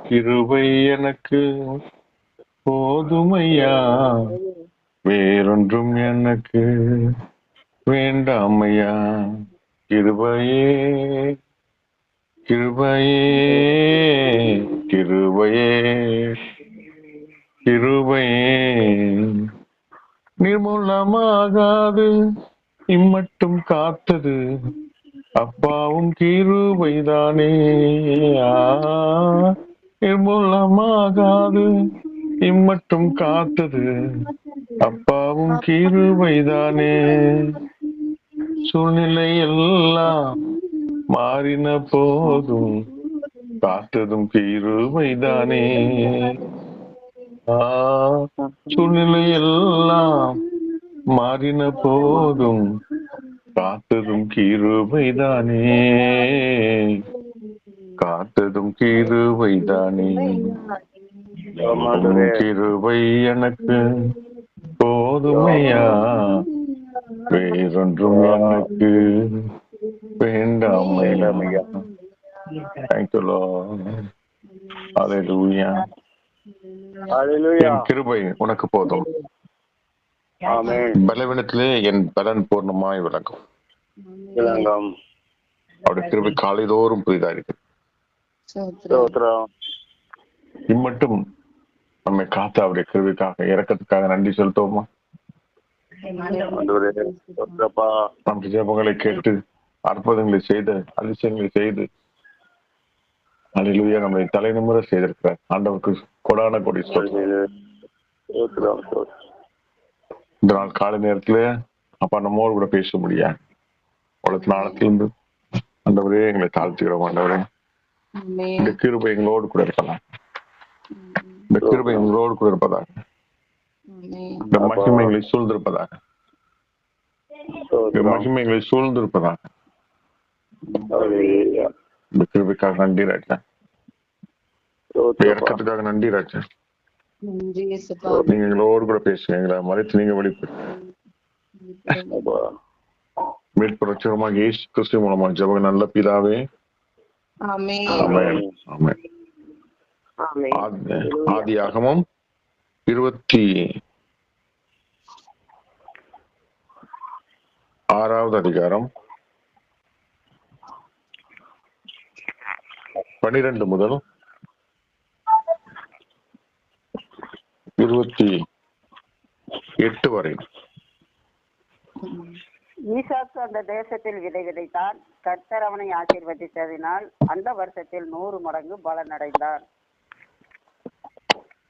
கிருபை எனக்கு போதுமையா, வேறொன்றும் எனக்கு வேண்டாமையா. கிருபையே கிருபையே கிருபையே கிருபையே நிர்மூலமாகாது இம்மட்டும் காத்தது அப்பாவும் கிருபைதானே. நிர்மூலமாகாது இம்மட்டும் காத்தது அப்பாவும் கிருபைதானே. சூழ்நிலை எல்லாம் மாறின போதும் காத்ததும் கிருபைதானே. சூழ்நிலை எல்லாம் மாறின போதும் காத்ததும் கிருபைதானே. காத்ததும் கிருபைதானே. கிருபை எனக்கு போதுமையா, வேறொன்றும் எனக்கு வேண்டாமையா. Thank you, Lord. Hallelujah. என் கிருபை உனக்கு போதும். பலவீனத்திலே என் பலன் பூர்ணமாய் விளங்கும். அவருடைய கிருபை காலைதோறும் புதிதா இருக்கு. இம்மட்டும் நம்மை காத்து அவருடைய கிருபைக்காக இரக்கத்துக்காக நன்றி செலுத்துவோமா? நம் ஜெபங்களை கேட்டு அற்புதங்களை செய்து அதிசயங்களை செய்து அல்லேலூயா நம்மை தலை நிமிர செய்திருக்கிறார். ஆண்டவருக்கு கொடான கொடி ஸ்தோத்திரம். இந்த நாள் காலை நேரத்துல அப்பா நம்மோடு கூட பேச முடியாது. உலக நாளத்திலிருந்து ஆண்டவரே எங்களை தாழ்த்துகிறோம். ஆண்டவரே இந்த கிருபை எங்களோடு கூட இருக்கலாம். இந்த கிருபை எங்களோடு கூட இருப்பதாக, இந்த மகிமைகளை சூழ்ந்திருப்பதாக, இந்த மகிமைகளை சூழ்ந்திருப்பதாக. இந்த கிருபைக்காக நன்றி ராஜா. இறக்கத்துக்காக நன்றி ராஜா. நீங்க எங்களோடு கூட பேசுங்க. எங்களை மறைத்து நீங்க வெளிப்படுத்த மீட்பு ரட்சகமாக இயேசு கிறிஸ்து மூலமா ஜெப நல்ல பிதாவே. ஆதியாகமம் 26வது அதிகாரம் 12 முதல் 28 வரை. ஈசாக்கு அந்த தேசத்தில் விதை விதைத்தான். கர்த்தர் அவனை ஆசீர்வதித்ததினால் அந்த வருஷத்தில் 100 மடங்கு பலனடைந்தான்.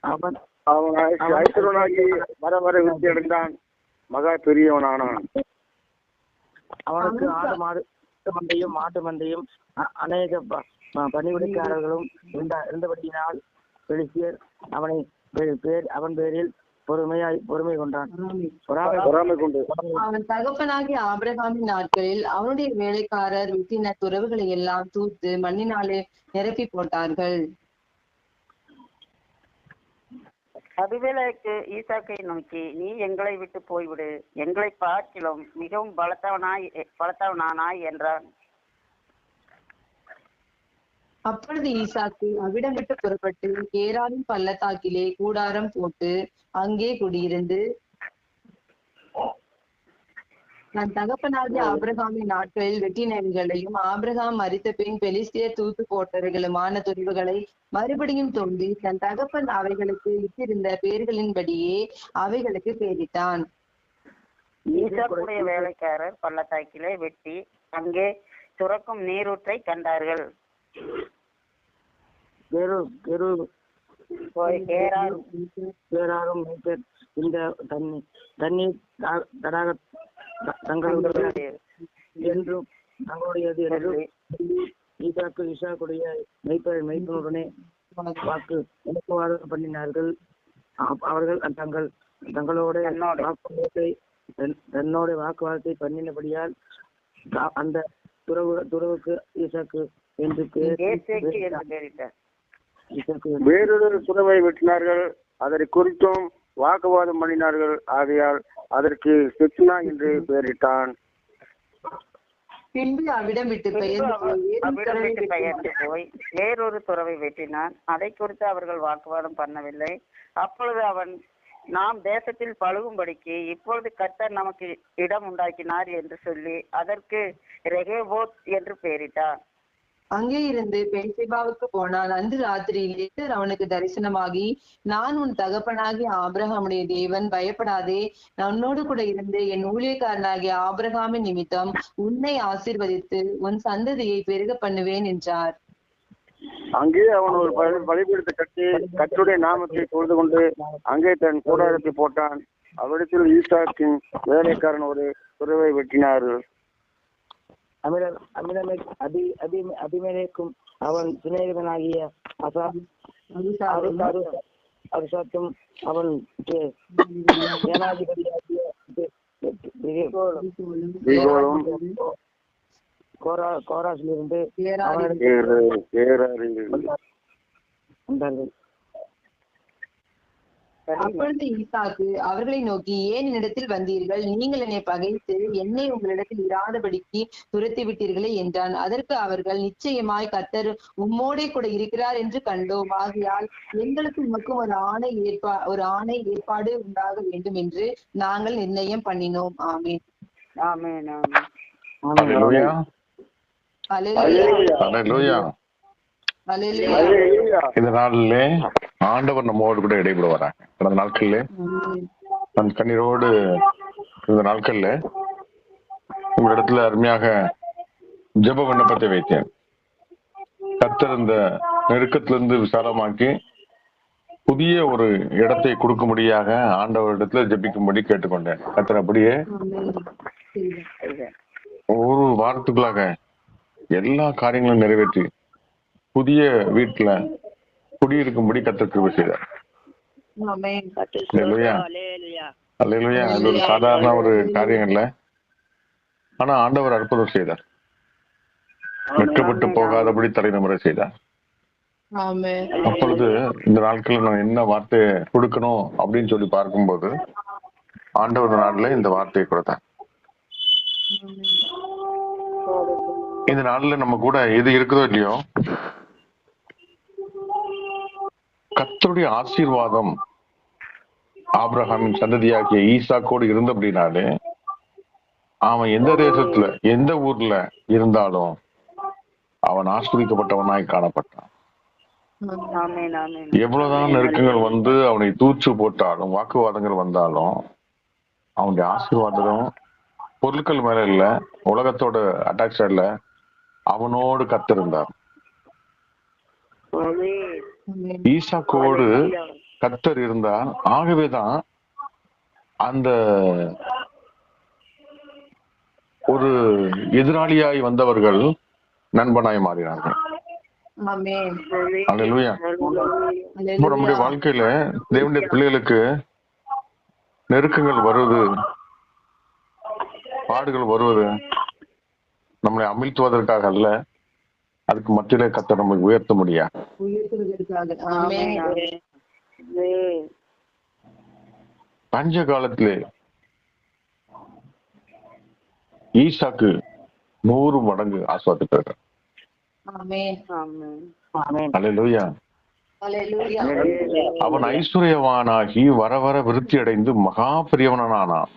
அவன் வர வர விருத்தி அடைந்தான், மகா பெரியவனானான். அவனுக்கு ஆடு மாடு மந்தையும் மாட்டு மந்தையும் அநேக பணிவிடைக்காரர்களும் இருந்தபடியினால் பெலிஸ்தியர் அவன் பேரில் பொறுமை கொண்டான். அவன் தகப்பனாகிய ஆபிரகாமின் நாட்களில் அவனுடைய வேலைக்காரர் விட்டின துறவுகளை எல்லாம் தூத்து மண்ணினாலே நிரப்பி போட்டார்கள். அபிமெலேக்கு ஈசாக்கை நோக்கி, நீ எங்களை விட்டு போய்விடு, எங்களை பார்க்கிலும் மிகவும் பலத்தவனானாய் என்றான். அப்பொழுது ஈசாக்கு அவ்விடம் விட்டு புறப்பட்டு கேராரின் பள்ளத்தாக்கிலே கூடாரம் போட்டு அங்கே குடியிருந்து தன் தகப்பனாகிய ஆபிரகாமின் நாட்களில் வெட்டினவைகளையும் ஆபிரகாம் மரித்த பின் பெலிஸ்தியர் தூத்து போட்டவர்களுமான துறவுகளை மறுபடியும் தோண்டி தன் தகப்பன் அவைகளுக்கு இட்டிருந்த பேர்களின்படியே அவைகளுக்கு பேரிட்டான். ஈசாக்குடைய வேலைக்காரர் பள்ளத்தாக்கிலே வெட்டி அங்கே சுரக்கும் நீரூற்றை கண்டார்கள். இந்த தண்ணீர் தங்களுடையது என்று ஈசாக்குடைய மெய்ப்பனுடனே வாக்குவாதம் பண்ணினார்கள். அவர்கள் தங்களோட தன்னோட வாக்குவாதத்தை பண்ணினபடியால் அந்த துறவுக்கு ஈசாக்கு என்று வேறொரு துறவை வெட்டினார்கள். அதை குறித்தும் வாக்குவாதம் பண்ணினார்கள். ஆகையால் அதற்கு செத்னா என்று பெயரிட்டான். பின்பு அவ்விடம் விட்டு அவ்விடம் விட்டு பெயர்ந்து பெயர்ந்து போய் வேறொரு துறவை வெட்டினான். அதை குறித்து அவர்கள் வாக்குவாதம் பண்ணவில்லை. அப்பொழுது அவன், நாம் தேசத்தில் பழுகும்படிக்கு இப்பொழுது கர்த்தர் நமக்கு இடம் உண்டாக்கினார் என்று சொல்லி அதற்கு ரெகோபோத் என்று பெயரிட்டான். அங்கே இருந்து பெர்சேபாவுக்கு போனான். அன்று ராத்திரியில் கர்த்தர் அவனுக்கு தரிசனமாகி, நான் உன் தகப்பனாகிய ஆபிரகாமுடைய தேவன், பயப்படாதே, உன்னோடு கூட இருந்து என் ஊழியக்காரனாகிய ஆபிரகாமின் நிமித்தம் உன்னை ஆசீர்வதித்து உன் சந்ததியை பெருக பண்ணுவேன் என்றார். அங்கே அவன் ஒரு பலிபீடத்தை கட்டி கர்த்தருடைய நாமத்தை தொழுது கொண்டு அங்கே தன் கூடாரத்தை போட்டான். அவ்விடத்தில் ஈசாக்கின் வேலைக்காரன் ஒரு துறவை வெட்டினார்கள். அபிமெலேக்கும் அவன் சிநேகிதனாகிய அபிசாத்தும் அவன் சேனாதிபதியாகிய கோராசிலிருந்து வந்தார்கள். அப்பொழுது ஈசாக்கு அவர்களை நோக்கி, ஏன் என்னிடத்தில் வந்தீர்கள்? நீங்கள் என்னை பகைத்து என்னை உங்களிடத்தில் இராதபடிக்கு துரத்தி விட்டீர்களே என்றான். அதற்கு அவர்கள், நிச்சயமாய் கர்த்தர் உம்மோடே கூட இருக்கிறார் என்று கண்டோம். ஆகையால் எங்களுக்கு உமக்கும் ஒரு ஆணை ஏற்பாடு உண்டாக வேண்டும் என்று நாங்கள் நிர்ணயம் பண்ணினோம். ஆமென். ஆமென். அல்லேலூயா. அல்லேலூயா. அல்லேலூயா. அல்லேலூயா. இந்த நாளிலே ஆண்டவர் நம்மோடு கூட இடைபெற வராங்க. கடந்த நாட்கள்ல நான் கண்ணீரோடு இந்த நாட்கள்ல உங்களிடத்துல அருமையாக ஜெப விண்ணப்பத்தை வைத்தேன். கர்த்தர் இந்த நெருக்கத்திலிருந்து விசாலமாக்கி புதிய ஒரு இடத்தை கொடுக்கும்படியாக ஆண்டவரிடத்துல ஜெபிக்கும்படி கேட்டுக்கொண்டேன். கர்த்தர் அப்படியே ஒரு வாரத்துக்குள்ளாக எல்லா காரியங்களும் நிறைவேற்றி புதிய வீட்டுல குடியிருக்கும்படி கர்த்தர் கிருபை செய்தார். அல்லேலூயா. அல்லேலூயா. அது ஒரு சாதாரண ஒரு காரியம் இல்ல, ஆனா ஆண்டவர் அற்புதம் செய்தார். வெட்கப்பட்டு போகாதபடி தலைநமுறை செய்தார். அப்பொழுது இந்த நாட்கள் நான் என்ன வார்த்தை கொடுக்கணும் அப்படின்னு சொல்லி பார்க்கும்போது ஆண்டவர் நாள்ல இந்த வார்த்தையை கொடுத்தார். இந்த நாள்ல நம்ம கூட எது இருக்குதோ இல்லையோ, கர்த்தருடைய ஆசீர்வாதம் ஆபிரகாமின் சந்ததியாகிய ஈசாக்கோடு இருந்தபடினாலே அவன் எந்த தேசத்துல எந்த ஊர்ல இருந்தாலும் அவன் ஆஸ்வதிக்கப்பட்டவனாய் காணப்பட்டான். எவ்வளவுதான் நெருக்கங்கள் வந்து அவனை தூச்சு போட்டாலும் வாக்குவாதங்கள் வந்தாலும் அவனுடைய ஆசீர்வாதம் பொருட்கள் மேல இல்ல, உலகத்தோட அட்டாச் இல்ல, அவனோடு கத்திருந்தார். ஈசாக்கோடு கர்த்தர் இருந்தார். ஆகவேதான் அந்த ஒரு எதிராளியாய் வந்தவர்கள் நண்பனாய் மாறினார்கள். அல்லேலூயா. இப்போ நம்முடைய வாழ்க்கையில தேவனுடைய பிள்ளைகளுக்கு நெருக்கங்கள் வருவது, பாடுகள் வருவது நம்மளை அமிழ்த்துவதற்காக அல்ல, அதுக்கு மத்தியிலே கர்த்தர் நம்மை உயர்த்த முடியாது. பஞ்ச காலத்திலே ஈசாக்கு 100 மடங்கு ஆசீர்வதித்தார். அல்லேலூயா. அவன் ஐஸ்வர்யவானாகி வர வர விருத்தி அடைந்து மகா பெரியவனானான்.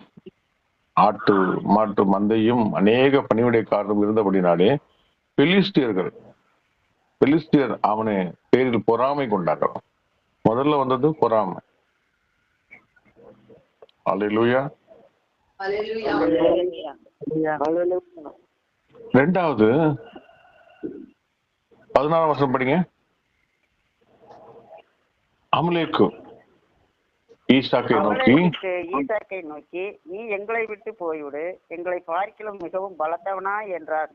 ஆட்டு மாட்டு மந்தையும் அநேக பணிவிடைக்காரரும் இருந்தபடினாலே பெலிஸ்தியர் அவனை பேரில் பொறாமை கொண்டார்கள். முதல்ல வந்தது பொறாமை. அல்லேலூயா. ரெண்டாவது 16ஆம் வசனம் படிங்க. அமலேக்கு ஈசாக்கை நோக்கி, நீ எங்களை விட்டு போய்விடு, எங்களை பார்க்கிலும் மிகவும் பலத்தவனா என்றார்.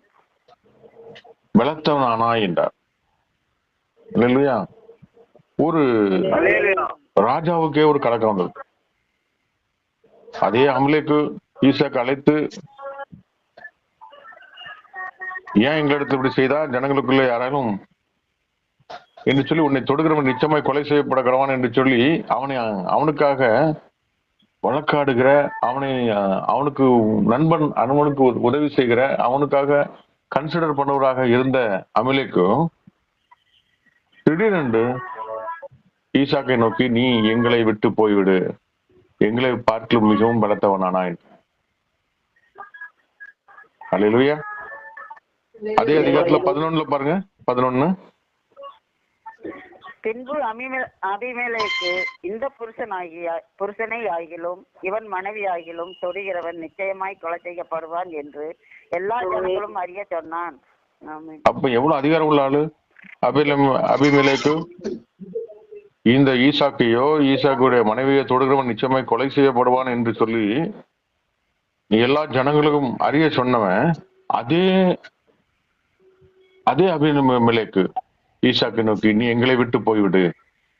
பலத்தவனானா என்றார். இல்லையா? ஒரு ராஜாவுக்கே ஒரு கலக்கம் வந்தது. அதே அமலேக்கு ஈசாக்கு அழைத்து, ஏன் எங்களிடத்தில் இப்படி செய்தா, ஜனங்களுக்குள்ள யாராலும் என்று சொல்லி உன்னை தொடுகிறவன் நிச்சயமாய் கொலை செய்யப்பட கடவான் என்று சொல்லி அவனுக்காக வழக்காடுகிற, அவனுக்கு நண்பன், அவனுக்கு உதவி செய்கிற, அவனுக்காக கன்சிடர் பண்ணவராக இருந்த அமலேக்கும் திடீரென்று ஈசாக்கை நோக்கி, நீ எங்களை விட்டு போய்விடு, எங்களை பார்க்கலும் மிகவும் பலத்தவனானாய். அல்லேலூயா. அதே அதிகாரத்துல 11 பாருங்க, 11. பின்பு அபிமெலேக்கு, இந்த புருஷனை ஆகிலும் இவன் மனைவி ஆகிலும் தொடுகிறவன் நிச்சயமாய் கொலை செய்யப்படுவான் என்று எல்லா ஜனங்களும் அறிய சொன்னான். அப்ப எவ்வளவு அதிகாரம் உள்ள ஆளு அபிமெலேக்கு! இந்த ஈசாக்குடைய மனைவியை தொடுகிறவன் நிச்சயமாய் கொலை செய்யப்படுவான் என்று சொல்லி எல்லா ஜனங்களுக்கும் அறிய சொன்னவன் அதே அபிமெலேக்கு ஈசாக்கை நோக்கி, நீ எங்களை விட்டு போய்விடு,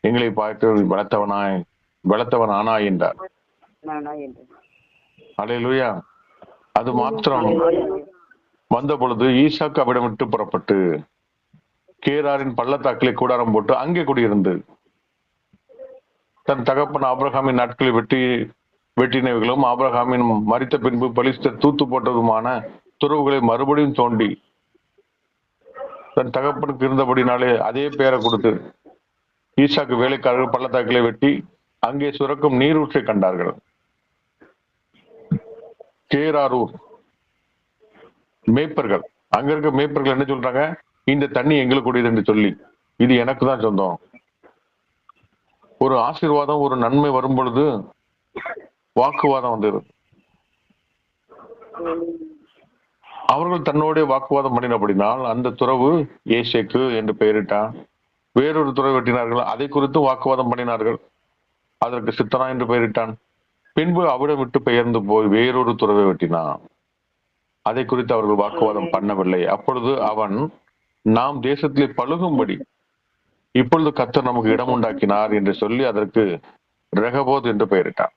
எங்களை பார்க்க பலத்தவன் ஆனாய் என்றார். அல்லேலூயா. அது மாத்திரம் வந்த பொழுது ஈசாக்கு அவிடம் விட்டு புறப்பட்டு கேராரின் பள்ளத்தாக்கிலே கூடாரம் போட்டு அங்கே குடியிருந்து தன் தகப்பன் ஆபிரகாமின் நாட்களில் வெட்டினவைகளும் ஆபிரகாமின் மரித்த பின்பு பெலிஸ்தர் தூத்து போட்டதுமான துறவுகளை மறுபடியும் தோண்டி தன் தகப்பனுக்கு இருந்தபடினாலே அதே பெயரை கொடுத்து ஈசாக்கு வேலைக்காரர்கள் பள்ளத்தாக்கிலே வெட்டி அங்கே சுரக்கும் நீரூற்றை கண்டார்கள். கேராரூர் மேய்ப்பர்கள், அங்க இருக்க மேய்ப்பர்கள் என்ன சொல்றாங்க, இந்த தண்ணி எங்களுக்கு கூடியது என்று சொல்லி, இது எனக்கு தான் சொந்தம். ஒரு ஆசீர்வாதம், ஒரு நன்மை வரும் பொழுது வாக்குவாதம் வந்துடும். அவர்கள் தன்னோட வாக்குவாதம் பண்ணினபடினால் அந்த துறவு ஏசேக்கு என்று பெயரிட்டான். வேறொரு துறவு வெட்டினார்கள், அதை குறித்து வாக்குவாதம் பண்ணினார்கள், அதற்கு சித்தனா என்று பெயரிட்டான். பின்பு அவிடம் விட்டு பெயர்ந்து போய் வேறொரு துறவை வெட்டினான், அதை குறித்து அவர்கள் வாக்குவாதம் பண்ணவில்லை. அப்பொழுது அவன், நாம் தேசத்திலே பழுகும்படி இப்பொழுது கர்த்தர் நமக்கு இடம் உண்டாக்கினார் என்று சொல்லி அதற்கு ரெகபோத் என்று பெயரிட்டான்.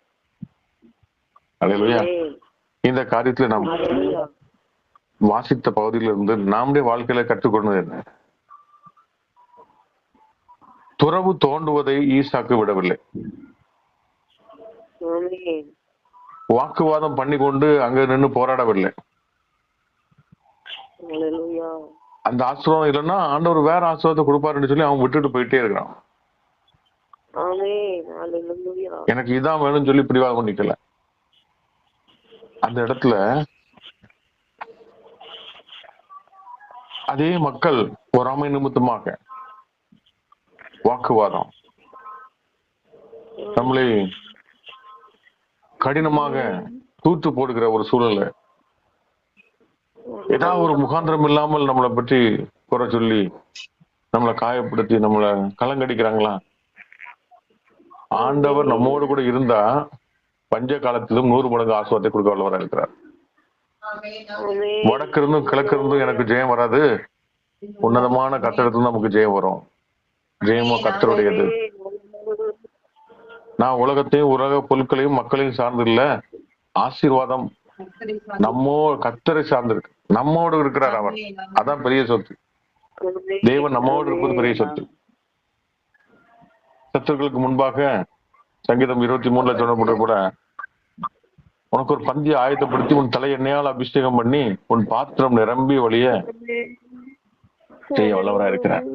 அல்லேலூயா. இந்த காரியத்துல நாம் வாசித்த பகுதியிலிருந்து நம்முடைய வாழ்க்கையில கற்றுக்கொண்டது என்ன? துறவு தோண்டுவதை ஈசாக்கு விடவில்லை. வாக்குவாதம் பண்ணி கொண்டு அங்க நின்று போராடவில்லை. அந்த ஆசீர்வாதம் இல்லைன்னா ஆண்டவர் வேற ஆசீர்வாதத்தை கொடுப்பாருன்னு சொல்லி அவன் விட்டுட்டு போயிட்டே இருக்கிறான். எனக்கு இதான் வேணும்னு சொல்லி பிடிவாதம் பண்ணிக்கல. அந்த இடத்துல அதே மக்கள் பொறாமை நிமித்தமாக வாக்குவாதம் நம்மளை கடினமாக தூத்து போடுகிற ஒரு சூழல்ல ஏதாவது ஒரு முகாந்திரம் இல்லாமல் நம்மளை பற்றி குறை சொல்லி நம்மளை காயப்படுத்தி நம்மளை கலங்கடிக்கிறாங்களா? ஆண்டவர் நம்மோடு கூட இருந்தா பஞ்ச காலத்திலும் 100 மடங்கு ஆசீர்வாதத்தை கொடுக்க வல்லவராக இருக்கிறார். வடக்கு இருந்தும் கிழக்கு இருந்தும் எனக்கு ஜெயம் வராது, உன்னதமான கர்த்தரிடத்துல நமக்கு ஜெயம் வரும். ஜெயமோ கர்த்தருடையது. நான் உலகத்தையும் உலக பொருட்களையும் மக்களையும் சார்ந்து இல்ல, ஆசீர்வாதம் கர்த்தரை சார்ந்திருக்கு. நம்மோடு இருக்கிறார் அவர், அதான் பெரிய சொத்து. தேவன் நம்மோடு இருப்பது பெரிய சொத்து. சத்துருக்களுக்கு முன்பாக சங்கீதம் 23 சொல்லப்பட்ட கூட, உனக்கு ஒரு பந்தியை ஆயத்தப்படுத்தி உன் தலை எண்ணெயால் அபிஷேகம் பண்ணி உன் பாத்திரம் நிரம்பி வழிய செய்ய வல்லவராக இருக்கிறார்.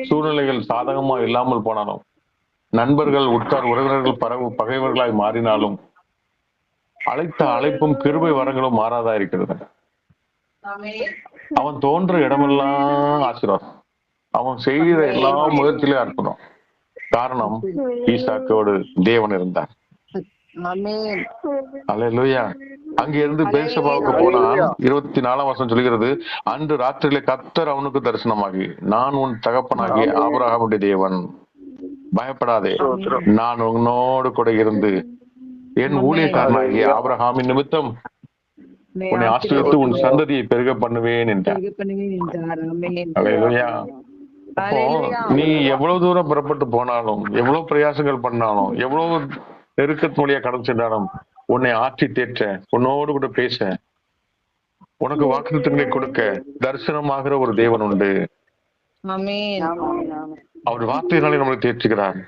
சூழ்நிலைகள் சாதகமா இல்லாமல் போனாலும், நண்பர்கள் உற்றார் உறவினர்கள் பகைவர்களாய் மாறினாலும், அழைத்த அழைப்பும் கிருபை வரங்களும் மாறாதா இருக்கிறது. அவன் தோன்ற இடமெல்லாம் ஆசீர்வாதம், அவன் செய்கிற எல்லா முயற்சியிலே அற்புதம். காரணம், ஈசாக்கோடு தேவன் இருந்தார். அல்லேலூயா. அங்க இருந்து பெர்சபாவுக்கு போனான். 24ஆம் வசனம் சொல்கிறது, அன்று ராத்திரியிலே கர்த்தர் அவனுக்கு தரிசனமாகி, நான் உன் தகப்பனாகிய ஆபிரகாமுடைய தேவன், பயப்படாதே, நான் உன்னோடு கூட இருந்து என் ஊழியக்காரனாகிய ஆபிரகாமின் நிமித்தம் உன்னை ஆசீர்வதித்து உன் சந்ததியை பெருக பண்ணுவேன் என்றார். அல்லேலூயா. அப்போ நீ எவ்வளவு தூரம் புறப்பட்டு போனாலும், எவ்வளவு பிரயாசங்கள் பண்ணாலும், எவ்வளவு நெருக்கத்து மொழியா கடந்து சென்றாலும், உன்னை ஆற்றி தேற்ற, உன்னோடு கூட பேச, உனக்கு வாக்குத்தத்தங்களை கொடுக்க தரிசனமாகிற ஒரு தேவன் உண்டு. அவர் வார்த்தையினாலே நம்மளை தேற்றுகிறார்.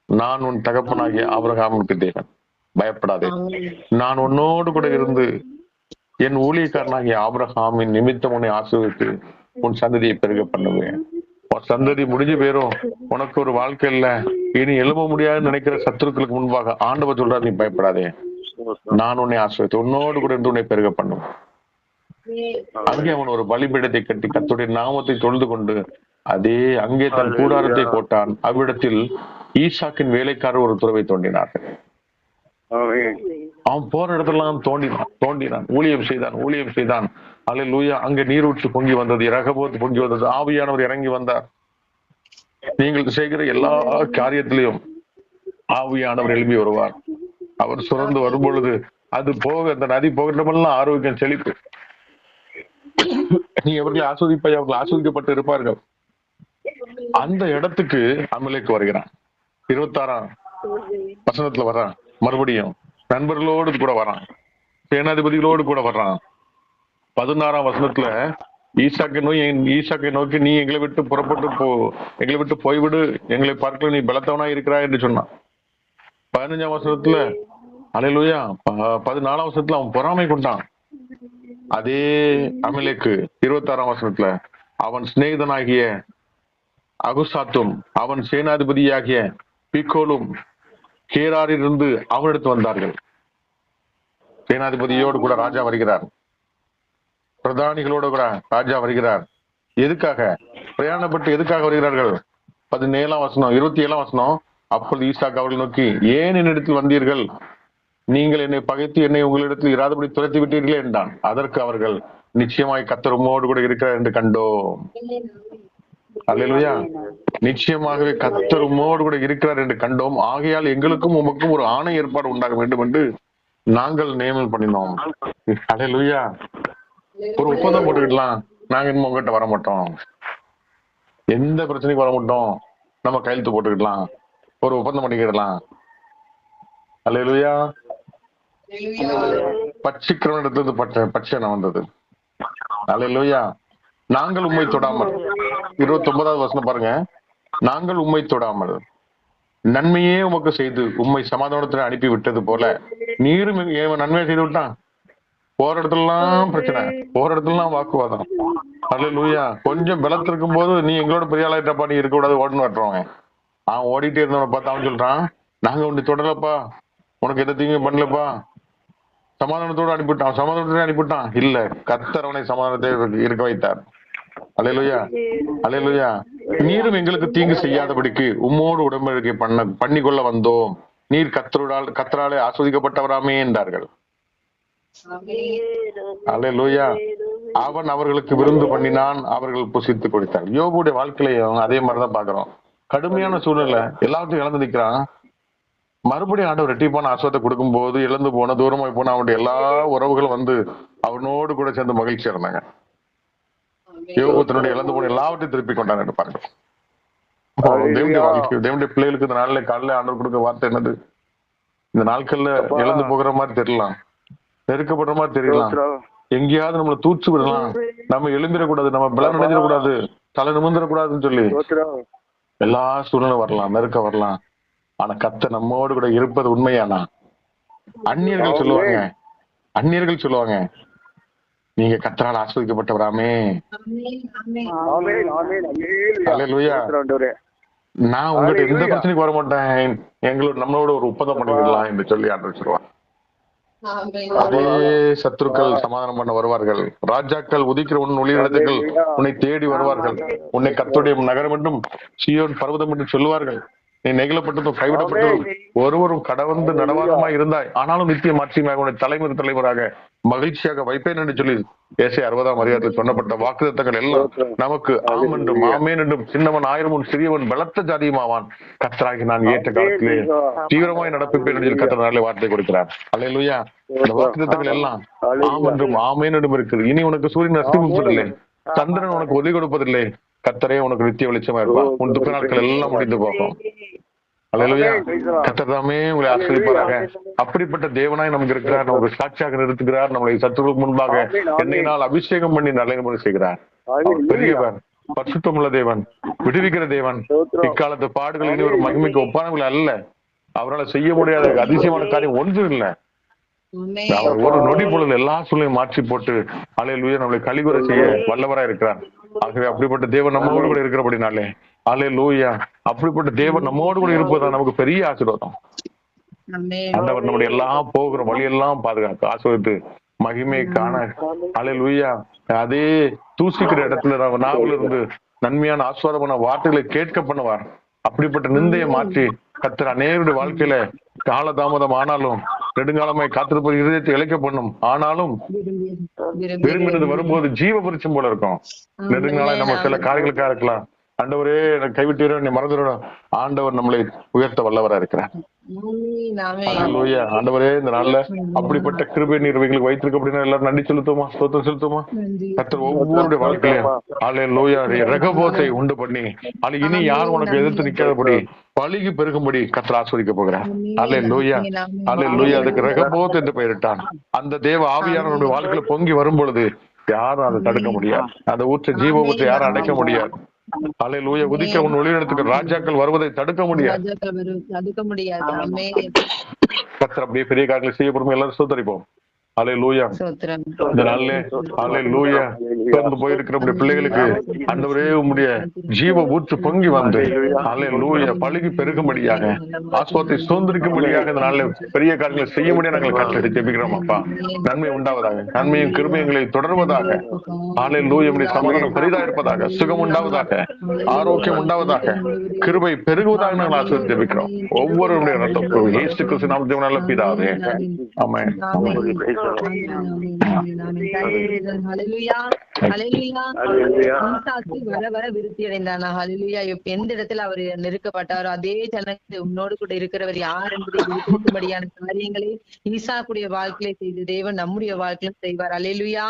நான் உன் தகப்பனாகிய ஆபிரகாமுக்கு தேவன், பயப்படாதே. நான் உன்னோடு கூட இருந்து என் ஊழியக்காரனாகிய ஆபிரகாமின் நிமித்தம் உன்னை ஆசீர்வதித்து உன் சந்ததியை பெருக பண்ணுவேன். உன் சந்ததி முடிஞ்சு போயிரும், உனக்கு ஒரு வாழ்க்கை இல்ல, இனி எழும்ப முடியாதுன்னு நினைக்கிற சத்துருக்களுக்கு முன்பாக ஆண்டவர் சொல்றாரு, நீ பயப்படாதே, நான் உன்னை ஆசீர்வதித்து உன்னோடு கூட இருந்து உன்னை பெருக பண்ணுவேன். அங்கே அவன் ஒரு பலிபீடத்தை கட்டி கர்த்தருடைய நாமத்தை தொழுது கொண்டு அதே அங்கே தன் கூடாரத்தை போட்டான். அவ்விடத்தில் ஈசாக்கின் வேலைக்காரர் ஒரு துறவை தோண்டினார்கள். அவன் போற இடத்தெல்லாம் தோண்டினான், ஊழியம் செய்தான். அல்லேலூயா. அங்கே நீரூற்று பொங்கி வந்தது, இரகபோத்து பொங்கி வந்தது, ஆவியானவர் இறங்கி வந்தார். நீங்கள் செய்கிற எல்லா காரியத்திலையும் ஆவியானவர் எழுப்பி வருவார். அவர் சுரந்து வரும் பொழுது அது போக, அந்த நதி போகின்றமெல்லாம் ஆரோக்கியம், செழிப்பு. நீ அவர்களை ஆஸ்வதிப்பாய், அவர்கள் ஆஸ்வதிக்கப்பட்டு இருப்பார்கள். அந்த இடத்துக்கு அமலேக்கு வருகிறான். 26ஆம் வசனத்துல வர்றான். மறுபடியும் நண்பர்களோடு கூட வரான், சேனாதிபதிகளோடு கூட வர்றான். 16ஆம் வசனத்துல ஈசாக்கை நோக்கி நீ எங்களை விட்டு புறப்பட்டு போ, எங்களை விட்டு போய்விடு, எங்களை பார்க்கல நீ பலத்தவனா இருக்கிறாய் என்று சொன்னான். 15ஆம் வசனத்துல அல்லேலூயா. 14ஆம் வசனத்துல அவன் பொறாமை கொண்டான். அதே அமலேக்கு 26ஆம் வசனத்துல அவன் சிநேகிதனாகிய அகுசாத்தும் அவன் சேனாதிபதியாகிய பிக்கோலும் கேராரிலிருந்து அவனிடத்து வந்தார்கள். சேனாதிபதியோடு கூட ராஜா வருகிறார், பிரதானிகளோடு கூட ராஜா வருகிறார். எதுக்காக பிரயாணப்பட்டு எதுக்காக வருகிறார்கள்? 17ஆம் வசனம் 27ஆம் வசனம் அப்பொழுது ஈசாக்கு அவர்கள் நோக்கி, ஏன் என்னிடத்தில் வந்தீர்கள்? நீங்கள் என்னை பகைத்து என்னை உங்களிடத்தில் இராதபடி துரத்தி விட்டீர்களே என்றான். அதற்கு அவர்கள், நிச்சயமாய் கர்த்தர் உம்மோடு கூட இருக்கிறார் என்று கண்டோம். அல்லேலூயா. நிச்சயமாகவே கர்த்தர் உம்மோடு கூட இருக்கிறார் என்று கண்டோம், ஆகையால் எங்களுக்கும் உமக்கும் ஒரு ஆணை ஏற்பாடு உண்டாக வேண்டும் என்று நாங்கள் நியமனம் பண்ணினோம். அல்லேலூயா. ஒரு ஒப்பந்தம் போட்டுக்கிடலாம், நாங்க இன்னும் உங்ககிட்ட வர மாட்டோம், எந்த பிரச்சனைக்கும் வர மாட்டோம், நம்ம கையெழுத்து போட்டுக்கிடலாம், ஒரு ஒப்பந்தம் பண்ணிக்கிடலாம். அல்லேலூயா. பட்சிக்கிறவனிடத்திலிருந்து பட்சணம் வந்தது. அல்லேலூயா. நாங்கள் உம்மை தொடாமல், 29ஆவது வசனம் பாருங்க, நாங்கள் உம்மை தொடாமல் நன்மையே உமக்கு செய்து உம்மை சமாதானத்துல அனுப்பி விட்டது போல நீரும் நன்மையை செய்து விட்டான். போற இடத்துலாம் பிரச்சனை, போற இடத்துலாம் வாக்குவாதம். அல்லேலூயா. கொஞ்சம் பலத்திருக்கும் போது நீ எங்களோட பெரிய ஆளாயிட்டப்பா, நீ இருக்க கூடாது, ஓடுன்னு வட்டுறவங்க. அவன் ஓடிட்டே இருந்தவனை பார்த்து அவன் சொல்றான், நாங்க உன்னை தொடரப்பா, உனக்கு எந்த தீங்கும் பண்ணலப்பா, சமாதானத்தோடு அனுப்பிட்டான். இல்ல, கர்த்தர் அவனை சமாதானத்தை இருக்க வைத்தார். அல்லேலூயா. அல்லேலூயா. நீரும் எங்களுக்கு தீங்கு செய்யாதபடிக்கு உம்மோடு உடன்படிக்கை பண்ணி கொள்ள வந்தோம், நீர் கர்த்தராலே ஆஸ்வதிக்கப்பட்டவராமே என்றார்கள். அல்லேலூயா. அவன் அவர்களுக்கு விருந்து பண்ணினான், அவர்கள் புசித்து கொடுத்தார். யோபுடைய வாழ்க்கையிலையும் அதே மாதிரிதான் பாக்குறோம். கடுமையான சூழ்நிலை, எல்லாத்தையும் இழந்து நிக்கிறான். மறுபடியும் ஆண்டவர் ரெட்டிப்பான ஆசுவத்தை கொடுக்கும் போது இழந்து போன, தூரமாய் போன அவனுடைய எல்லா உறவுகளும் வந்து அவனோடு கூட சேர்ந்து மகிழ்ச்சியா இருந்தாங்க. யோபு தன்னுடைய இழந்து போன எல்லாவற்றையும் திருப்பி கொண்டாங்க. பாருங்க, தேவனுடைய பிள்ளைகளுக்கு இந்த நாளில காலையில ஆண்டவர் கொடுக்க வார்த்தை என்னது? இந்த நாட்கள்ல இழந்து போகிற மாதிரி தெரியலாம், நெருக்கப்படுற மாதிரி தெரியலாம், எங்கேயாவது நம்மளை தூச்சு விடலாம், நம்ம எழுந்திடக்கூடாது, நம்ம பலம் அடைஞ்சிடக்கூடாது, தலை நிமிர்ந்துடக்கூடாதுன்னு சொல்லி எல்லா சூழ்நிலை வரலாம், நெருக்க வரலாம். ஆனா கர்த்தர் நம்மோடு கூட இருப்பது உண்மையானா? அந்நியர்கள் சொல்லுவாங்க, நீங்க கர்த்தரால் ஆஸ்வதிக்கப்பட்டவராமே. அல்லேலூயா. நான் உங்ககிட்ட எந்த பிரச்சனைக்கு வர மாட்டேன், நம்மளோட ஒரு ஒப்பந்தம் பண்ணிக்கலாம் என்று சொல்லி ஆண்டவர் சொல்லுவாங்க. அதே சத்துருக்கள் சமாதானம் பண்ண வருவார்கள். ராஜாக்கள் உதிக்கிற ஒளியிடத்துக்கள் உன்னை தேடி வருவார்கள். உன்னை கர்த்தருடைய நகரம் என்றும் சீயோன் பர்வதம் என்று சொல்லுவார்கள். நீ நெகிழப்பட்டதும் கைவிடப்பட்டதும் ஒருவரும் கடவுந்து நடவாதமாய் இருந்தாய், ஆனாலும் நித்திய மாட்சியமாக உன்னை தலைமுறையாக மகிழ்ச்சியாக வைப்பேன் என்று சொல்லி ஏசாயா 60ஆம் அதிகாரத்தில் சொன்னப்பட்ட வாக்குத்தத்தங்கள் எல்லாம் நமக்கு ஆம் என்றும் ஆமேன் என்றும், சின்னவன் ஆயிரமும் சிறியவன் பலத்த ஜாதியுமாவான், கர்த்தராகி நான் ஏற்ற காலத்திலே தீவிரமாய் நடப்பிப்பேன் என்று கர்த்தர் நாளே வார்த்தை கொடுக்கிறார். அல்லேலூயா. இந்த வாக்குத்தத்தங்கள் எல்லாம் ஆம் என்றும் ஆமேன் என்றும் இருக்குது. இனி உனக்கு சூரியன் அஸ்தமிப்பதில்லை, சந்திரன் உனக்கு ஒளி கொடுப்பதில்லை, கர்த்தரே உனக்கு நித்திய வெளிச்சமா இருப்பான், உன் துக்க நாட்கள் எல்லாம் முடிந்து போகும். அல்லேலூயா. கர்த்தர் தாமே உங்களை ஆசீர்வதிப்பாராக. அப்படிப்பட்ட தேவனாய் நமக்கு இருக்கிறார், நமக்கு சாட்சியாக நிறுத்துகிறார், நம்மளை சத்துருவுக்கு முன்பாக எண்ணெயினால் அபிஷேகம் பண்ணி நல்ல செய்கிறார். பெரியவர், பரிசுத்தமுள்ள தேவன், விடுவிக்கிற தேவன். இக்காலத்து பாடுகள் இனி ஒரு மகிமைக்கு ஒப்பானவர்கள் அல்ல. அவரால் செய்ய முடியாத அதிசயமான காரியம் ஒன்றும் இல்லை. அவர் ஒரு நொடி பொழுது எல்லா சூழ்நிலையும் மாற்றி போட்டு அல்லேலூயா நம்மளை கலிகுறை செய்ய வல்லவரா இருக்கிறார். ஆகவே அப்படிப்பட்ட தேவன் நம்மோடு கூட இருக்கிறபடினாலே அல்லேலூயா, அப்படிப்பட்ட தேவன் நம்மோடு கூட இருப்பதா நமக்கு பெரிய ஆசீர்வாதம். ஆண்டவர் நம்முடைய எல்லாம் போகிற வழியெல்லாம் பாதுகாக்க ஆசீர்வதித்து மகிமை காண அல்லேலூயா, அதே தூசிக்கிற இடத்துல நாவல இருந்து நன்மையான ஆசீர்வாதமான வார்த்தைகளை கேட்க பண்ணுவார். அப்படிப்பட்ட நிந்தையை மாற்றி கர்த்தர் அநேகருடைய வாழ்க்கையில காலதாமதம் ஆனாலும் நெடுங்காலமாய் காத்திருப்பது இதயத்தை இழைக்க பண்ணும். ஆனாலும் விரும்பினது வரும்போது ஜீவ பரிச்சம் போல இருக்கும். நெடுங்காலம் நம்ம சில காரியங்களுக்காக இருக்கலாம். ஆண்டவரே கைவிட்டு நீ மறந்துட, ஆண்டவர் நம்மளை உயர்த்த வல்லவரா இருக்கிறார். ஆண்டவரே இந்த நாள்ல அப்படிப்பட்ட கிருபை நீர் எங்களுக்கு வைத்திருக்க அப்படின்னா எல்லாரும் நன்றி செலுத்துமா, ஸ்தோத்திரம் செலுத்துமா. கர்த்தர் ஒவ்வொருடைய வாழ்க்கையிலும் அல்லேலூயா ரகபோத்தை உண்டு பண்ணி அது இனி யாரும் உனக்கு எதிர்த்து நிக்காதபடி பழுகி பெருகும்படி கர்த்தர் ஆஸ்வதிக்க போகிறார். அல்லேலூயா, அல்லேலூயா. அதுக்கு ரகபோத் என்று பெயரிட்டான். அந்த தேவ ஆவியானவருடைய வாழ்க்கையில பொங்கி வரும் பொழுது யாரும் அதை தடுக்க முடியாது. அந்த ஊற்று ஜீவ ஊற்றை யாரும் அடைக்க முடியாது. அல்லேலூயா. உதிக்க உன் ஒளியிடத்துக்கு ராஜாக்கள் வருவதை தடுக்க முடியாது. கர்த்தர் அப்படியே பெரிய காரியங்களை செய்ய போறோம். எல்லாரும் ஸ்தோத்திரிப்போம். அல்லேலூயா. இந்த நாள்ல அல்லேலூயா தொடர்ந்து போயிருக்கிற பிள்ளைகளுக்கு ஆண்டவரே உம்முடைய ஜீவ ஊற்று பொங்கி வந்து அல்லேலூயா பழுகி பெருகும்படியாக ஆஸ்வாதத்தை சுதந்திரிக்கும்படியாக இந்த நாள்ல பெரிய காரியங்களை செய்ய முடியாது நாங்கள் கட்டளை ஜெபிக்கிறோம். அப்பா நன்மை உண்டாவதாக, நன்மையும் கிருபைகளை தொடர்வதாக. அல்லேலூயா உம்முடைய சமாதானம் பெரிதா இருப்பதாக, சுகம் உண்டாவதாக, ஆரோக்கியம் உண்டாவதாக, கிருபை பெருகுவதாக நாங்கள் ஆஸ்வாதி ஜெபிக்கிறோம். ஒவ்வொருடைய ரத்தம் இயேசு கிறிஸ்து நாமத்தின் நல்ல பிதாவே. ஆமென். வர வர விருத்தி அடைந்தானா. ஹல்லேலூயா. எந்த இடத்துல அவர் நெருக்கப்பட்டாரோ அதே ஜனங்கள் உன்னோடு கூட இருக்கிறவர் யார் என்பதை வெளிப்படுத்தும்படியான காரியங்களை ஈசாக்குடைய வாழ்க்கையில செய்து தேவன் நம்முடைய வாழ்க்கையிலும் செய்வார். ஹல்லேலூயா.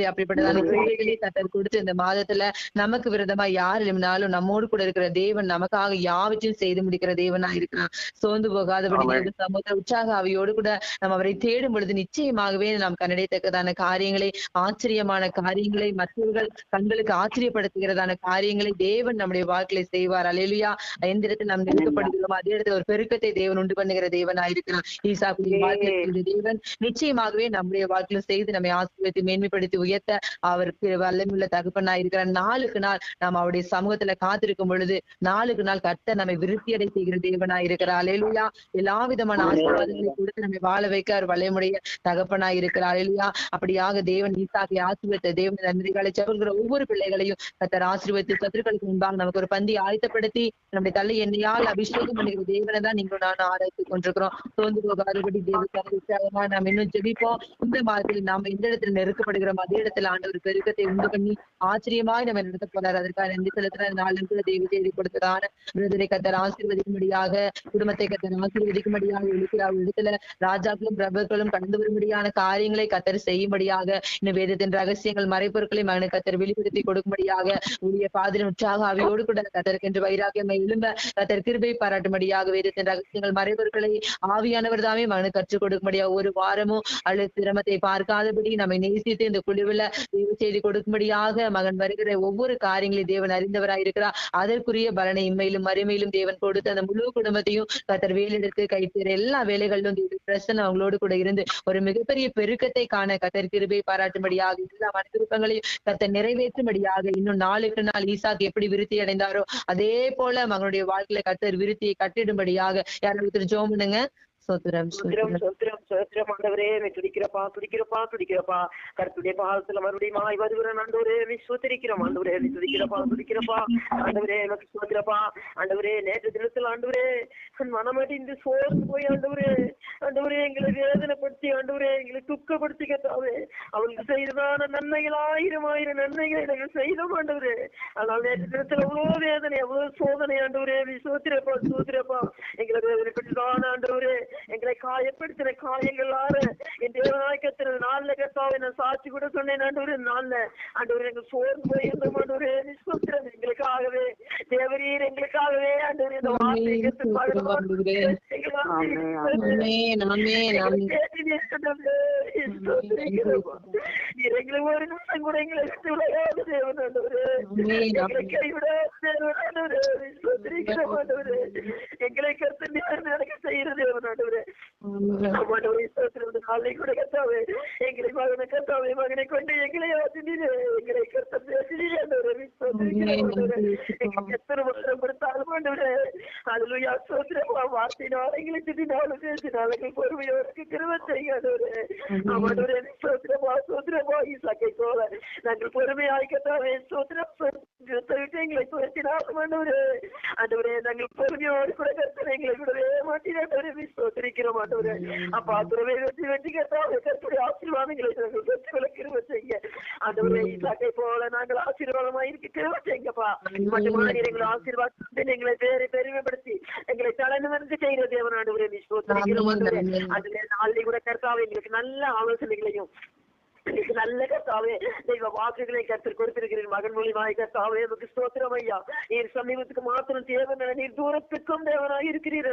அப்படிப்பட்டதான கிருபைகளை கர்த்தர் கொடுத்து இந்த மாதத்துல நமக்கு விரதமா யார் இல்லைனாலும் நம்மோடு கூட இருக்கிற தேவன் நமக்காக யாவற்றையும் செய்து முடிக்கிற தேவனா இருக்கிறார். சோர்ந்து போகாதபடி சமூக உற்சாக அவையோடு கூட நம்ம அவரை தேடும் பொழுது நிச்சயமாகவே நாம் கண்டடையத்தக்கதான காரியங்களை, ஆச்சரியமான காரியங்களை, மற்றவர்கள் கண்களுக்கு ஆச்சரியப்படுத்துகிறதான காரியங்களை தேவன் நம்முடைய வாழ்க்கையில செய்வார். அல்லேலூயா. எந்த இடத்துல நாம் நெருக்கப்படுகிறோமோ அதே இடத்துல ஒரு பெருக்கத்தை தேவன் உண்டு பண்ணுகிற தேவனா இருக்கிறார். ஈசாக்குடைய வாழ்க்கையில தேவன் நிச்சயமாகவே நம்முடைய வாழ்க்கையில செய்து நம்மை ஆசீர்வதித்து மேன்மைப்படுத்தி உயர்த்த அவருக்கு வல்லமையுள்ள தகப்பனா இருக்கிறார். நாளுக்கு நாள் நாம் அவருடைய சமூகத்துல காத்திருக்கும் பொழுது நாளுக்கு நாள் கர்த்தர் நம்மை விருத்தியடை செய்கிற தேவனா இருக்கிறார். அல்லேலூயா. எல்லா விதமான ஆசீர்வாதங்களை கொடுத்து நம்மை வாழ வைக்க அவர் வல்லமையுடைய தகப்பனா இருக்கிறார். அல்லேலூயா. அப்படியாக தேவன் ஈசாக்கை ஆசீர்வதித்த தேவன் நன்றிகளை செல்கிற ஒவ்வொரு பிள்ளைகளையும் கர்த்தர் ஆசீர்வதித்து சத்துருக்களுக்கு முன்பாக நமக்கு ஒரு பந்தி ஆயத்தப்படுத்தி நம்முடைய தலை எண்ணெயால் அபிஷேகம் பண்ணுகிற தேவனை தான் நீங்களும் நானும் ஆராய்ச்சி கொண்டிருக்கிறோம். சோர்ந்து போகாதபடி தேவ நாம் இன்னும் ஜெபிப்போம். இந்த மாதத்தில் நாம் எந்த இடத்துல நெருக்கப்படுகிறோம் அதே இடத்துல ஆண்டவர் பெருக்கத்தை உண்டு பண்ணி ஆச்சரியமாய் நம்ம நடத்த போறார். அதற்காக நன்றி செலுத்துற நாளுக்கு தெய்வ செய்தி கொடுத்ததான விருதை கர்த்தர் ஆசீர்வதிக்கும்படியாக, குடும்பத்தை கர்த்தர் ஆசீர்வதிக்கும்படியாக இருக்கிற இடத்துல ராஜாக்களும் பிரபுக்களும் கடந்து வரும்படியான காரியங்களை கர்த்தர் செய்யும்படியாக, இன்னும் வேதத்தின் ரகசியங்கள் மறைப்பொருட்களை மகனை கர்த்தர் வெளிப்படுத்தி கொடுக்கும்படியாக, உரிய பாதிரின் உற்சாக அவையோடு கூட கர்த்தருக்கு என்று வைராக்கியமை எழும்ப கர்த்தர் கிருபை பாராட்டும்படியாக, வேதத்தின் ரகசியங்கள் மறைப்பொருட்களை ஆவியானவர் தாமே மகனுக்கு கற்றுக் கொடுக்கும்படியாக, ஒரு வாரமும் அல்லது சிரமத்தை பார்க்காதபடி நம்மை நேசித்து இந்த குழுவில் தெய்வ செய்தி கொடுக்கும்படியாக மகன் வருகிற ஒவ்வொரு காரியங்களையும் தேவன் அறிந்தவராய் இருக்கிறார். அதற்குரிய பலனை இம்மையிலும் மறுமையிலும் தேவன் கொடுத்து அந்த முழு குடும்பத்தையும் கர்த்தர் வேலெடுத்து கைத்தேற எல்லா வேலைகளிலும் பிரசன்னம் அவங்களோடு கூட இருந்து ஒரு மிகப்பெரிய பெருக்கத்தை காண கர்த்தர் கிருபை பாராட்டும்படியாக, எல்லா மனவிருப்பங்களையும் கர்த்தர் நிறைவேற்றும்படியாக, இன்னும் நாளுக்கு நாள் ஈசாக்கு எப்படி விருத்தி அடைந்தாரோ அதே போல மகனுடைய வாழ்க்கையில கர்த்தர் விருத்தியை கட்டிடும்படியாக யாராவது ஜெபம் பண்ணுங்க. சோத்திரம் சோத்திரம் சோத்திரம் சோத்திரம் ஆண்டவரே துடிக்கிறப்பா துடிக்கிறப்பா துடிக்கிறப்பா கர்த்தருடைய பாதத்துல மறுபடியும் ஆய் வருகிற ஆண்டவரே சோத்திரிக்கிறோம். ஆண்டவரே துடிக்கிறப்பா துடிக்கிறப்பா ஆண்டவரே எனக்கு சோத்திரப்பா. ஆண்டவரே நேற்று தினத்தில் ஆண்டவரே மனமடிந்து சோர்ந்து போய் ஆண்டவரே ஆண்டவரே எங்களை வேதனைப்படுத்தி ஆண்டவரே எங்களை துக்கப்படுத்தி கேட்டாவே அவளுக்கு செய்ததான நன்மைகள் ஆயிரம் ஆயிரம் நன்மைகளை நாங்கள் செய்தோம் ஆண்டவரே. ஆனால் நேற்று தினத்தில் எவ்வளவு வேதனை எவ்வளவு சோதனை ஆண்டவரே சோத்திரப்பா சோத்திரப்பா எங்களை வேதனைப்பட்டுதான் ஆண்டவரே எங்களை காயப்படுத்தின காயங்கள் ஆறு என் தேவநாயகத்தின நாள்ல கத்தாவை நான் சாட்சி கூட சொன்னேன் ஆண்டவரே. நாள்ல ஆண்டவரே எங்கள் சோர்ந்து போய் இருந்தோம் ஆண்டவரே விசுவாசம் எங்களுக்காகவே தேவரீர் எங்களுக்காகவே ஆண்டவரே இந்த வார்த்தை எங்களை ஆமென் ஆமென் ஆமென். எங்களை ஒரு நிமிஷம் கூட எங்களை விட்டு விளையாடு தேவன் ஆண்டவரே. எங்களை கைவிடாத தேவன் ஆண்டவரே. ஸ்தோத்திரிக்கிறோம் ஆண்டவரே. எங்களை கருத்து நடக்க செய்யற தேவன் ஆண்டவரே. நாளை கூட கத்தாவே எங்களை மகனை கத்தாவே மகனை கொண்டு எங்களை ஆசினீரே. எங்களை கருத்த பேசினீரே ஆண்டவரே. எத்தனை வருஷம் கொடுத்தாலும் ஆண்டவரே. அல்லேலூயா ஸ்தோத்திரம். வார்த்தையினால் எங்களை திட்டினாலும் பேசினாலும் பொறுமையோருக்கு கிருபை செய்ய ஆண்டவரே. ஆமாண்டவரே ஸ்தோத்திரமா ஸ்தோத்திரமா. ஈசாக்கை போல நாங்கள் பொறுமையாய் கத்தாவே ஸ்தோத்திரம் விட்டு எங்களை துரத்தினாலும் ஆண்டவரே. ஆண்டவரே நாங்கள் பொறுமையோடு கூட கருத்து எங்களை விடவே மாட்டேன் ஸ்தோத்திரிக்கிறோம் ஆண்டவரே. அப்பா துறவை வெற்றி வெற்றி கத்தாவே கருத்துடைய ஆசீர்வாதங்களை நாங்கள் வெற்றி விட கிருபை செய்ய ஆண்டவரே. ஈசாக்கை போல நாங்கள் ஆசீர்வாதமா இருக்க கிருபை செய்யுங்கப்பா. மட்டுமான எங்களை ஆசீர்வாதத்தை எங்களை பெருமைப்படுத்தி எங்களை தலைநிமிர்ந்து செய்கிற தேவன் ஆண்டவரே. நீ ஸ்தோத்திரிக்கிறோம் ஆண்டவரே. அதுல நாளை கூட கர்த்தாவே எங்களுக்கு நல்ல ஆலோசனைகளையும் நல்ல கர்த்தாவே தெய்வ வாக்குகளை கருத்தில் கொடுத்திருக்கிறீர். மகன் மூலியமாய் கர்த்தாவே நமக்கு ஸ்தோத்திரம் ஐயா. நீர் சமீபத்துக்கு மாத்திரம் தேவன், நீர் தூரத்துக்கும் தேவனாய் இருக்கிறீர்.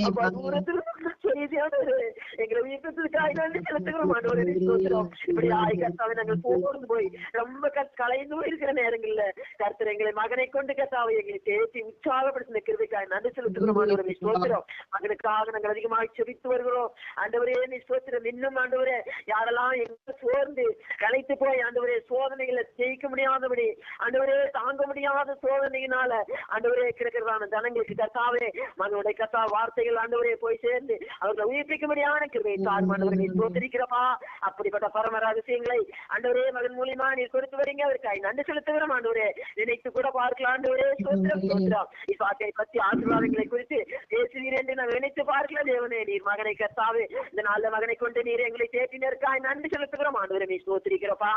அப்பா தூரத்திற்கு செய்தியானவரே எங்களை உயிர்த்ததுக்காக நன்றி செலுத்துகிறோம் ஆண்டவரே. ஸ்தோத்திரம். இப்படி ஆய் கர்த்தாவே நாங்கள் போர்ந்து போய் ரொம்ப கலைந்து இருக்கிற நேரங்கள்ல கர்த்தர் எங்களை மகனை கொண்டு கர்த்தாவை எங்களை தேற்றி உற்சாகப்படுத்தின கிருபைக்காக நன்றி செலுத்துகிறோம் ஆண்டவரே. ஸ்தோத்திரம். மகனுக்காக நாங்கள் அதிகமாக செபித்து வருகிறோம் ஆண்டவரே. நீ ஸ்தோத்திரம். இன்னும் ஆண்டவரே யாரெல்லாம் எங்க சோர்ந்து கலைத்து போய் ஆண்டவரே சோதனைகளை ஜெயிக்க முடியாதபடி ஆண்டவரே தாங்க முடியாத சோதனையினால ஆண்டவரே கிடக்கிறதான ஜனங்களுக்கு கர்த்தாவே மகனுடைய கர்த்தா வார்த்தைகள் ஆண்டவரே போய் சேர்ந்து அவர்களை உயிர்ப்பிக்க முடியாத கிருபை தாரும் ஆண்டவரே. ஸ்தோத்திரிக்கிறப்பா. அப்படிப்பட்ட பரம ரகசியங்களை ஆண்டவரே மகன் மூலியமா நீர் கொடுத்து வரீங்க. அவருக்காய் நன்றி செலுத்துகிறோம் ஆண்டவரே. நினைத்து கூட பார்க்கலாம் ஆண்டவரே. ஸ்தோத்திரம் ஸ்தோத்திரம். இசாக்கை பற்றி ஆசீர்வாதங்களை குறித்து பேசுவீர் என்று நான் நினைத்து பார்க்கலாம் தேவனே. நீர் மகனை கர்த்தாவே இந்த நல்ல மகனை கொண்டு நீர் எங்களை தேற்றினருக்காய் நன்றி செலுத்துகிறோம் ஆண்டவரே. நீ ஸ்தோத்திரிக்கிறப்பா.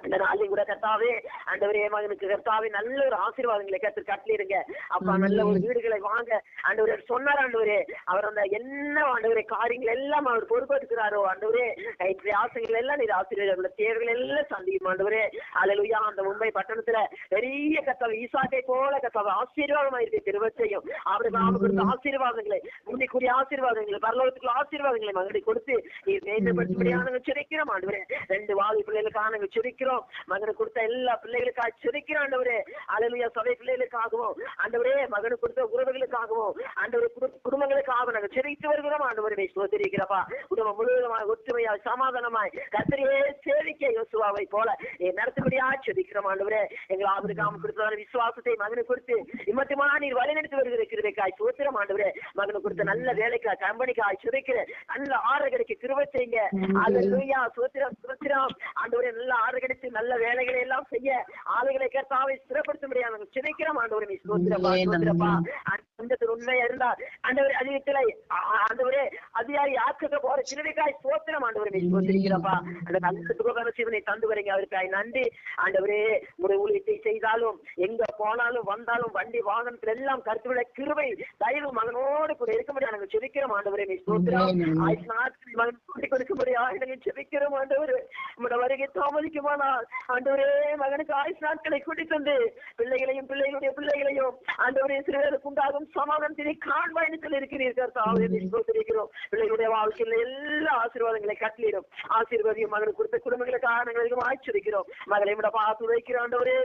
இந்த நாளையும் கூட கர்த்தாவே ஆண்டவரே மகனுக்கு கர்த்தாவே நல்ல ஒரு ஆசீர்வாதங்களை கருத்து கட்டளிருங்க. அப்பா நல்ல ஒரு வீடுகளை வாங்க ஆண்டவரே சொன்னார் ஆண்டவரே. அவர் அந்த என்ன ஆண்டவரே காரியங்கள் எல்லாம் அவர் பொறுப்பெடுக்கிறாரோ ஆண்டவரே கை பிரயாசங்கள் எல்லாம் நீர் ஆசீர்வாத தேவைகள் எல்லாம் சந்திக்கும் ஆண்டவரே. அல்லேலூயா. அந்த மும்பை பட்டணத்துல பெரிய கர்த்தாவே ஈசாக்கை போல கர்த்தாவே ஆசீர்வாதமா இருக்கு திருவச்சையும் அவருக்கு நாம கொடுத்த ஆசீர்வாதங்களை முன்னிக்கூடிய ஆசீர்வாதங்களை பரலோகத்துக்குள்ள ஆசீர்வாதங்களை மகனை கொடுத்து நீர் மேம்படுத்தும்படியான சிரிக்கிறோம் ஆண்டவரே. 2 வாலி பிள்ளைகளுக்கான சிரிக்கிறோம். மகனுக்கு கொடுத்த எல்லா பிள்ளைகளுக்காக சிரிக்கிற ஆண்டவரே. அல்லேலூயா. சபை பிள்ளைகளுக்காகவும் ஆண்டவரே மகனுக்கு கொடுத்த உறவுகளுக்காகவும் ஆண்டவரே குடும்பங்களுக்காக நாங்கள் சிரித்து வருகிறோம் ஆண்டவரே. ஸ்தோத்திரிக்கிறப்பா. குடும்பம் முழுவதுமாய் ஒற்றுமையாய் சமாதானமாய் கர்த்தரையே சேவிக்க யோசுவாவை போல நீ நடத்தும்படியா சிரிக்கிறோம் ஆண்டவரே. எங்கள் ஆபிரகாம் கொடுத்த விசுவாசத்தை மகனுக்கு கொடுத்து இம்மட்டுமா நீர் வழிநடத்தி வருகிற கிருபைக்காய் ஸ்தோத்திரம் ஆண்டவரே. மகனுக்கு கொடுத்த நல்ல வேலைக்காய் கம்பெனிக்காய் சிரிக்கிற நல்ல ஆறுகளுக்கு கிருபை செய்யுங்க. அல்லேலூயா. ஸ்தோத்திரம் ஸ்தோத்திரம் ஆண்டவரே. நல்ல ஆறுகளுக்கு நல்ல வேலைகளை எல்லாம் செய்ய ஆளுகளை கர்த்தாவை ஸ்திரப்படுத்தும்படியா சிரிக்கிறோம் ஆண்டவரே. நீ ஸ்தோத்திரப்பா ஸ்தோத்திரப்பா. உண்மையா இருந்தார் ஆண்டவரே அதிகத்தில ஆண்டவரே அதிகாரி ஆட்சிக்க போற கிருபைக்காய் ஸ்தோத்திரம் ஆண்டவரே. நீ ஸ்தோத்திரிக்கிறப்பா. அந்த நல்ல சுகபர சிவனை தந்து வரீங்க. அவருக்காய் நன்றி ஆண்டவரே. உடைய ஊழியத்தை செய்தாலும் எங்க போனாலும் வந்தாலும் வண்டி வாகனத்துல எல்லாம் கருத்துள்ள கிருபை தயவு மகனோடு கூட இருக்க முடியாது நாங்கள் செபிக்கிறோம் ஆண்டவரே. நீ ஸ்தோத்திரம். மகன் கூட்டி கொடுக்கும்படியா நாங்கள் செபிக்கிறோம் ஆண்டவரே. உங்களோட வருகை தாமதிக்குமானால் ஆண்டவரே மகனுக்கு ஆயுஷ் நாட்களை கூட்டி தந்து பிள்ளைகளையும் பிள்ளைகளுடைய பிள்ளைகளையும் ஆண்டவரே சிறுவருக்கு உண்டாகும் சமாதானத்தினை காண்பாயணத்தில் இருக்கிறீர்கள். பிள்ளைகளுடைய வாழ்க்கையில் எல்லா ஆசீர்வாதங்களை கட்டளிடும் ஆசீர்வாதியும் மகனுக்கு கொடுத்த குடும்பங்களுக்காக நாங்கள் ஆச்சரிக்கிறோம். மகளை விட பார்த்து வைக்கிற ஆண்டவரே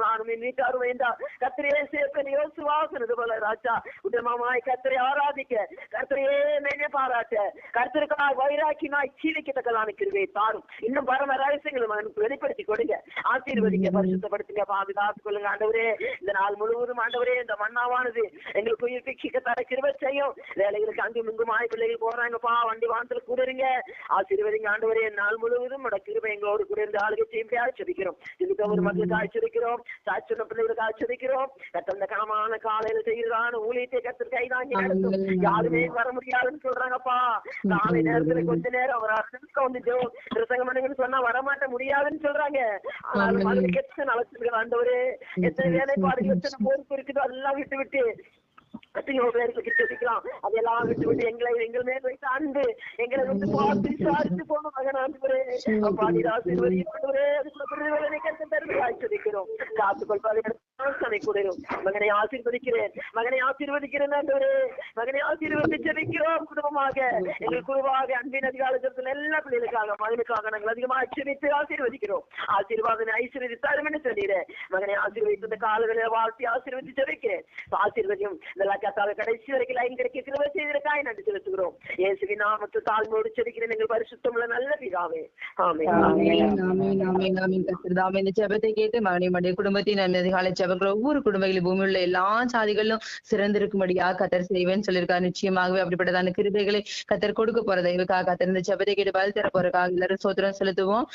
நானும் என் வீட்டாரும் வேண்டாம் கத்திரையே சேர்ப்பேன் யோசுவாசனது போல ராஜா உடமாய் கத்திரை ஆராதிக்க கத்திரையே மேனே பாராட்ட கர்த்தருக்காக வைராக்கியமாய் சீலிக்கத்தக்கதான கிருபையை தாரும். இன்னும் பரம ரகசியங்களை மகனுக்கு வெளிப்படுத்தி கொடுங்க. ஆசீர்வதிங்க பரிசுத்தப்படுத்துங்க பாதுகாத்துக் கொள்ளுங்க ஆண்டவரே. இந்த நாள் முழுவதும் ஆண்டவரே இந்த மன்னாவானது எங்களுக்கு உயிர்ப்பிக்க தர கிருபை செய்யும். வேலைகளுக்கு அங்கும் இங்கும் ஆய் பிள்ளைகள் போறாங்கப்பா வண்டி வானத்துல கூடுறீங்க ஆசீர்வதிங்க ஆண்டவரே. நாள் முழுவதும் கிருபை எங்களோடு கூட இருந்து ஆளுகை செய்ய ஆச்சரிக்கிறோம். இதுக்கு ஒரு மக்களுக்கு ஆச்சரிக்கிறோம். சாட்சிய பிள்ளைகளுக்கு ஆச்சரிக்கிறோம். கத்தந்த கனமான காலையில செய்யறதான ஊழியத்தை கத்தர் கைதாங்கி நடத்தும். யாருமே வர முடியாதுன்னு சொல்றாங்கப்பா. காலை நேரத்துல கொஞ்ச நேரம் ஒரு வந்து பிரசங்கம் சொன்னா வரமாட்ட முடியாதுன்னு சொல்றாங்க. ஆனாலும் அதுக்கு எத்தனை அழைச்சிருக்கிற ஆண்டவரே எத்தனை வேலைப்பாடுகள் எத்தனை பொறுப்பு இருக்குதோ அதெல்லாம் விட்டு விட்டு பேருக்கு செபிக்கலாம். அதெல்லாம் விட்டு விட்டு எங்கள் மேல் வைத்த அன்பு எங்களை வந்து பார்த்து விசாரித்து போன மகன் ஆண்டவரே பாடி ஆசீர்வதிக்கிறோம். அதுக்குள்ள பிரதிபலனை கருத்து தருவதாய் செபிக்கிறோம். காத்துக்கொள்வார்கள். ஆசானை கூடும். மகனை ஆசீர்வதிக்கிறேன், மகனை ஆசீர்வதிக்கிறேன் ஆண்டவரே. மகனை ஆசீர்வதித்து ஜெபிக்கிறோம். குடும்பமாக எங்கள் குழுவாக அன்பின் அதிகாலத்தில் எல்லா பிள்ளைகளுக்காக மகனுக்காக நாங்கள் அதிகமாக ஜெபித்து ஆசீர்வதிக்கிறோம். ஆசீர்வாதனை ஐஸ்வர்யத்தாரும் என்று சொல்லிடுறேன். மகனை ஆசீர்வதித்த காலங்களில் வாழ்த்தி ஆசீர்வதித்து ஜெபிக்கிறேன். ஆசீர்வதியும் இந்த கத்தாவை கடைசி வரைக்கும் லைன் கிடைக்க கிருபை செய்திருக்காய் நன்றி செலுத்துகிறோம். இயேசுவின் நாமத்தில் தாழ்மையோடு ஜெபிக்கிறேன் எங்கள் பரிசுத்தமுள்ள நல்ல பிதாவே. ஆமென். இந்த ஜெபத்தை கேட்டு மகனையும் குடும்பத்தின் அதிகாலை ஜெபங்கள் ஒவ்வொரு குடும்பங்களிலும் பூமியில் உள்ள எல்லா சாதிகளிலும் சிறந்திருக்கும்படியா கத்தர் செய்வேன்னு சொல்லியிருக்காரு. நிச்சயமாகவே அப்படிப்பட்டதான கிருபைகளை கத்தர் கொடுக்க போறதை கத்தர் இந்த ஜெபத்தை கேட்டு பதில் தர போறதுக்காக எல்லாரும் சோத்திரம் செலுத்துவோம்.